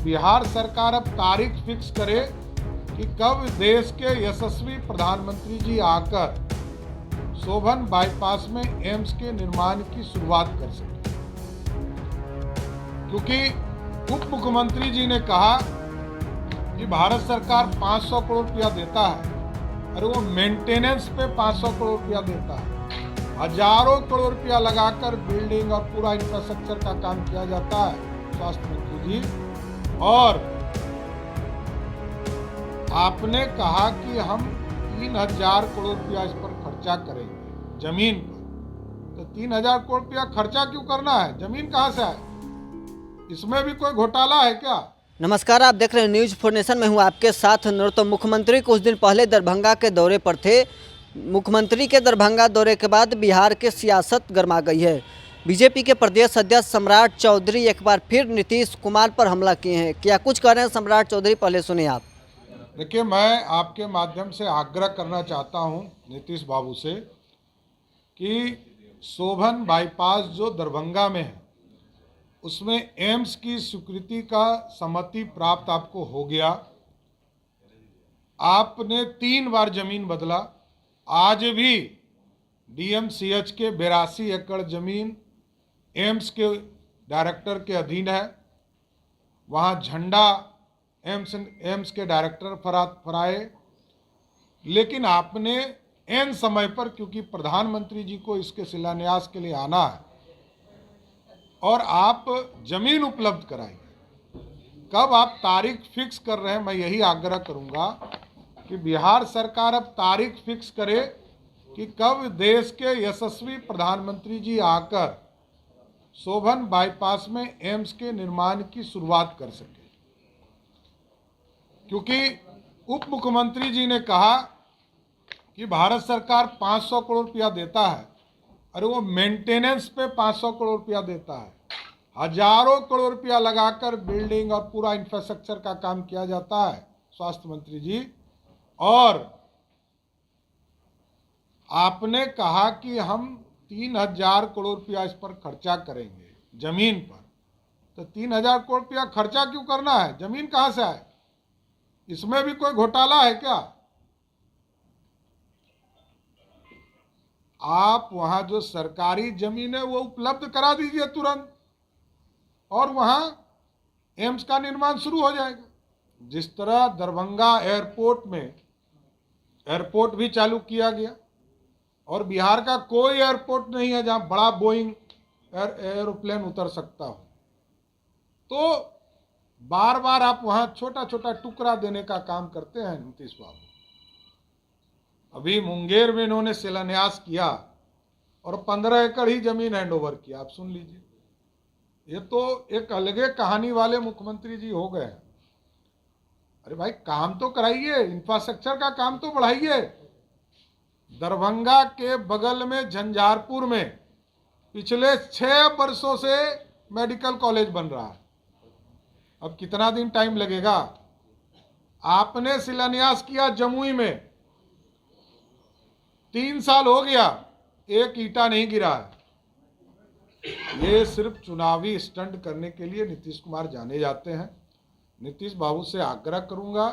बिहार सरकार अब तारीख फिक्स करे कि कब देश के यशस्वी प्रधानमंत्री जी आकर शोभन बाईपास में एम्स के निर्माण की शुरुआत कर सके, क्योंकि उप मुख्यमंत्री जी ने कहा कि भारत सरकार 500 करोड़ रुपया देता है और वो मेंटेनेंस पे 500 करोड़ रुपया देता है। हजारों करोड़ रुपया लगाकर बिल्डिंग और पूरा इंफ्रास्ट्रक्चर का काम किया जाता है स्वास्थ्य मंत्री जी। और आपने कहा कि हम 3000 करोड़ रुपया इस पर खर्चा करेंगे जमीन पर, तो 3000 करोड़ रुपया खर्चा क्यों करना है? जमीन कहां से आए? इसमें भी कोई घोटाला है क्या? नमस्कार, आप देख रहे हैं न्यूज 4 नेशन में हूं आपके साथ। तो मुख्यमंत्री कुछ दिन पहले दरभंगा के दौरे पर थे। मुख्यमंत्री के दरभंगा दौरे के बाद बिहार की सियासत गर्मा गई है। बीजेपी के प्रदेश अध्यक्ष सम्राट चौधरी एक बार फिर नीतीश कुमार पर हमला किए हैं। क्या कुछ कह रहे हैं सम्राट चौधरी, पहले सुनिए आप। देखिए, मैं आपके माध्यम से आग्रह करना चाहता हूं नीतीश बाबू से कि शोभन बाईपास जो दरभंगा में है उसमें एम्स की स्वीकृति का सहमति प्राप्त आपको हो गया। आपने 3 बार जमीन बदला। आज भी डीएमसीएच के 82 एकड़ जमीन एम्स के डायरेक्टर के अधीन है। वहाँ झंडा एम्स के डायरेक्टर फहराए, लेकिन आपने एन समय पर, क्योंकि प्रधानमंत्री जी को इसके शिलान्यास के लिए आना है और आप जमीन उपलब्ध कराइए। कब आप तारीख फिक्स कर रहे हैं? मैं यही आग्रह करूंगा कि बिहार सरकार अब तारीख फिक्स करे कि कब देश के यशस्वी प्रधानमंत्री जी आकर शोभन बाईपास में एम्स के निर्माण की शुरुआत कर सके, क्योंकि उप मुख्यमंत्री जी ने कहा कि भारत सरकार 500 करोड़ रुपया देता है और वो मेंटेनेंस पे 500 करोड़ रुपया देता है। हजारों करोड़ रुपया लगाकर बिल्डिंग और पूरा इंफ्रास्ट्रक्चर का काम किया जाता है स्वास्थ्य मंत्री जी। और आपने कहा कि हम 3000 करोड़ रुपया इस पर खर्चा करेंगे जमीन पर, तो 3000 करोड़ रुपया खर्चा क्यों करना है? जमीन कहां से आए? इसमें भी कोई घोटाला है क्या? आप वहां जो सरकारी जमीन है वो उपलब्ध करा दीजिए तुरंत और वहां एम्स का निर्माण शुरू हो जाएगा। जिस तरह दरभंगा एयरपोर्ट में एयरपोर्ट भी चालू किया गया और बिहार का कोई एयरपोर्ट नहीं है जहां बड़ा बोइंग एरोप्लेन उतर सकता हो, तो बार बार आप वहां छोटा छोटा टुकड़ा देने का काम करते हैं नीतीश बाबू। अभी मुंगेर में इन्होंने शिलान्यास किया और 15 एकड़ ही जमीन हैंडओवर किया। आप सुन लीजिए, ये तो एक अलगे कहानी वाले मुख्यमंत्री जी हो गए। अरे भाई, काम तो कराइए, इंफ्रास्ट्रक्चर का काम तो बढ़ाइए। दरभंगा के बगल में झंझारपुर में पिछले 6 वर्षों से मेडिकल कॉलेज बन रहा है। अब कितना दिन टाइम लगेगा? आपने शिलान्यास किया जमुई में, 3 साल हो गया, एक ईंटा नहीं गिरा है। ये सिर्फ चुनावी स्टंट करने के लिए नीतीश कुमार जाने जाते हैं। नीतीश बाबू से आग्रह करूंगा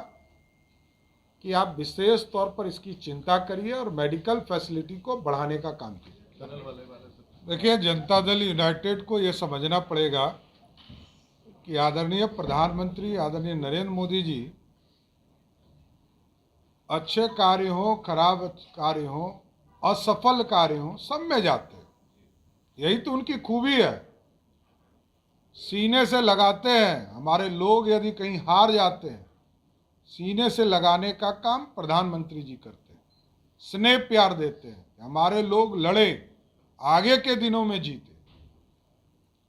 कि आप विशेष तौर पर इसकी चिंता करिए और मेडिकल फैसिलिटी को बढ़ाने का काम कीजिए। देखिए, जनता दल यूनाइटेड को ये समझना पड़ेगा कि आदरणीय प्रधानमंत्री आदरणीय नरेंद्र मोदी जी अच्छे कार्य हो, खराब कार्य हो, असफल कार्य हो, सब में जाते हैं। यही तो उनकी खूबी है, सीने से लगाते हैं। हमारे लोग यदि कहीं हार जाते हैं, सीने से लगाने का काम प्रधानमंत्री जी करते हैं, स्नेह प्यार देते हैं, हमारे लोग लड़े, आगे के दिनों में जीते।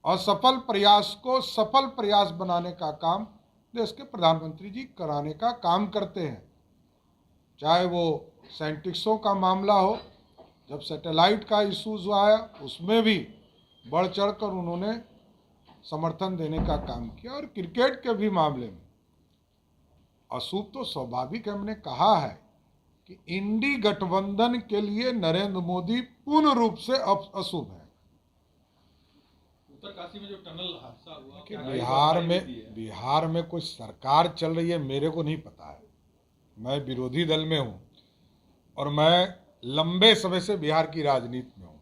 असफल प्रयास को सफल प्रयास बनाने का काम देश के प्रधानमंत्री जी कराने का काम करते हैं। चाहे वो साइंटिस्टों का मामला हो, जब सैटेलाइट का इशूज आया उसमें भी बढ़ चढ़कर उन्होंने समर्थन देने का काम किया, और क्रिकेट के भी मामले में अशुभ तो स्वाभाविक है। हमने कहा है कि इंडी गठबंधन के लिए नरेंद्र मोदी पूर्ण रूप से अशुभ है। उत्तरकाशी में जो टनल हादसा हुआ कि क्या बिहार में कोई सरकार चल रही है मेरे को नहीं पता है। मैं विरोधी दल में हूँ और मैं लंबे समय से बिहार की राजनीति में हूँ।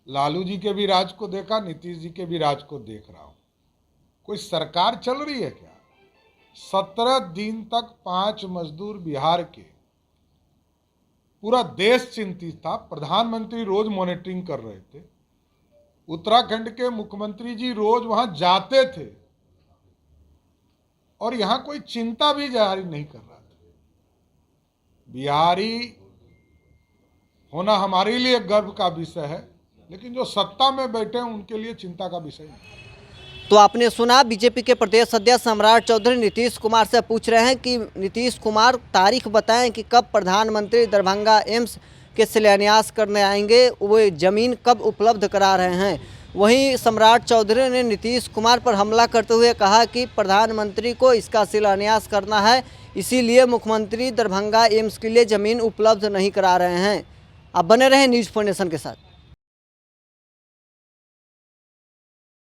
लालू जी के भी राज को देखा, नीतीश जी के भी राज को देख रहा हूँ। कोई सरकार चल रही है क्या? 17 दिन तक 5 मजदूर बिहार के, पूरा देश चिंतित था। प्रधानमंत्री रोज मॉनिटरिंग कर रहे थे। उत्तराखंड के मुख्यमंत्री जी रोज वहां जाते थे और यहां कोई चिंता भी जारी नहीं कर रहा था। बिहारी होना हमारे लिए गर्व का विषय है, लेकिन जो सत्ता में बैठे हैं उनके लिए चिंता का विषय नहीं। तो आपने सुना, बीजेपी के प्रदेश अध्यक्ष सम्राट चौधरी नीतीश कुमार से पूछ रहे हैं कि नीतीश कुमार तारीख बताएं कि कब प्रधानमंत्री दरभंगा एम्स के शिलान्यास करने आएंगे, वो ज़मीन कब उपलब्ध करा रहे हैं। वहीं सम्राट चौधरी ने नीतीश कुमार पर हमला करते हुए कहा कि प्रधानमंत्री को इसका शिलान्यास करना है, इसीलिए मुख्यमंत्री दरभंगा एम्स के लिए ज़मीन उपलब्ध नहीं करा रहे हैं। आप बने रहें न्यूज़ 4 नेशन के साथ।